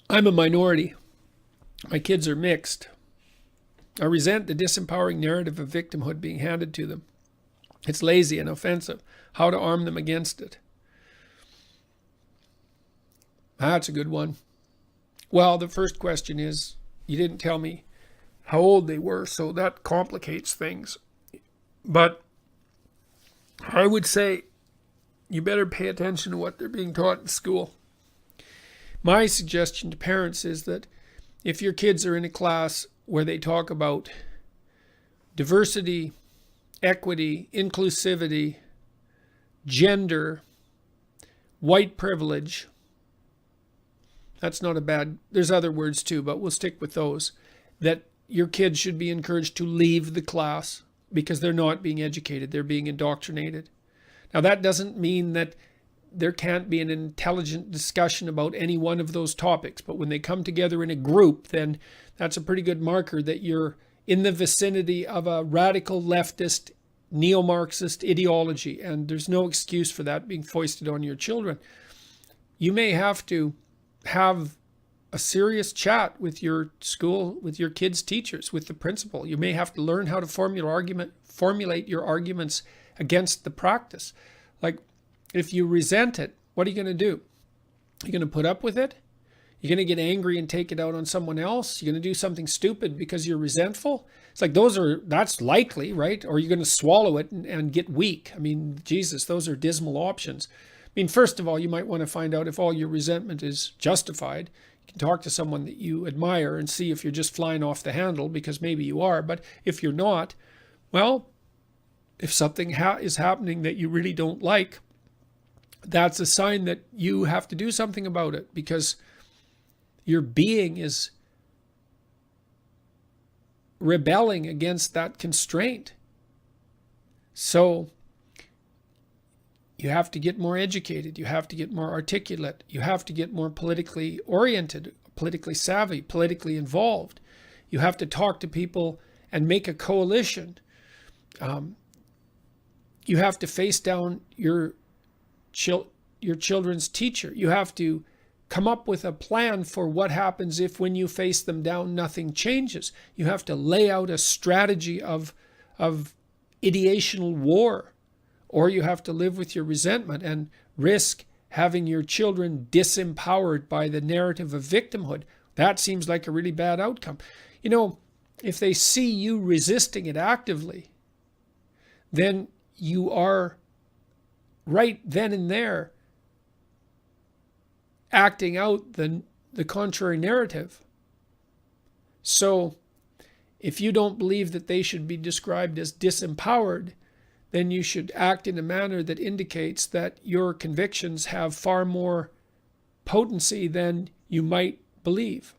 I'm a minority. My kids are mixed. I resent the disempowering narrative of victimhood being handed to them. It's lazy and offensive. How to arm them against it? That's a good one. Well, the first question is, you didn't tell me how old they were, so that complicates things. But I would say you better pay attention to what they're being taught in school. My suggestion to parents is that if your kids are in a class where they talk about diversity, equity, inclusivity, gender, white privilege, that's not a bad, there's other words too, but we'll stick with those, that your kids should be encouraged to leave the class because they're not being educated, they're being indoctrinated. Now that doesn't mean that there can't be an intelligent discussion about any one of those topics, but when they come together in a group, then that's a pretty good marker that you're in the vicinity of a radical leftist, neo-Marxist ideology, and there's no excuse for that being foisted on your children. You may have to have a serious chat with your school, with your kids' teachers, with the principal. You may have to learn how to formulate your arguments against the practice. Like, if you resent it, what are you going to do? You're going to put up with it? You're going to get angry and take it out on someone else? You're going to do something stupid because you're resentful? It's like that's likely, right? Or you're going to swallow it and get weak. I mean, Jesus, those are dismal options. I mean, first of all, you might want to find out if all your resentment is justified. You can talk to someone that you admire and see if you're just flying off the handle, because maybe you are. But if you're not, well, if something is happening that you really don't like, that's a sign that you have to do something about it, because your being is rebelling against that constraint. So you have to get more educated. You have to get more articulate. You have to get more politically oriented, politically savvy, politically involved. You have to talk to people and make a coalition. You have to face down your children's teacher. You have to come up with a plan for what happens if, when you face them down, nothing changes. You have to lay out a strategy of ideational war, or you have to live with your resentment and risk having your children disempowered by the narrative of victimhood. That seems like a really bad outcome. You know, if they see you resisting it actively, then you are right then and there acting out the contrary narrative. So if you don't believe that they should be described as disempowered, then you should act in a manner that indicates that your convictions have far more potency than you might believe.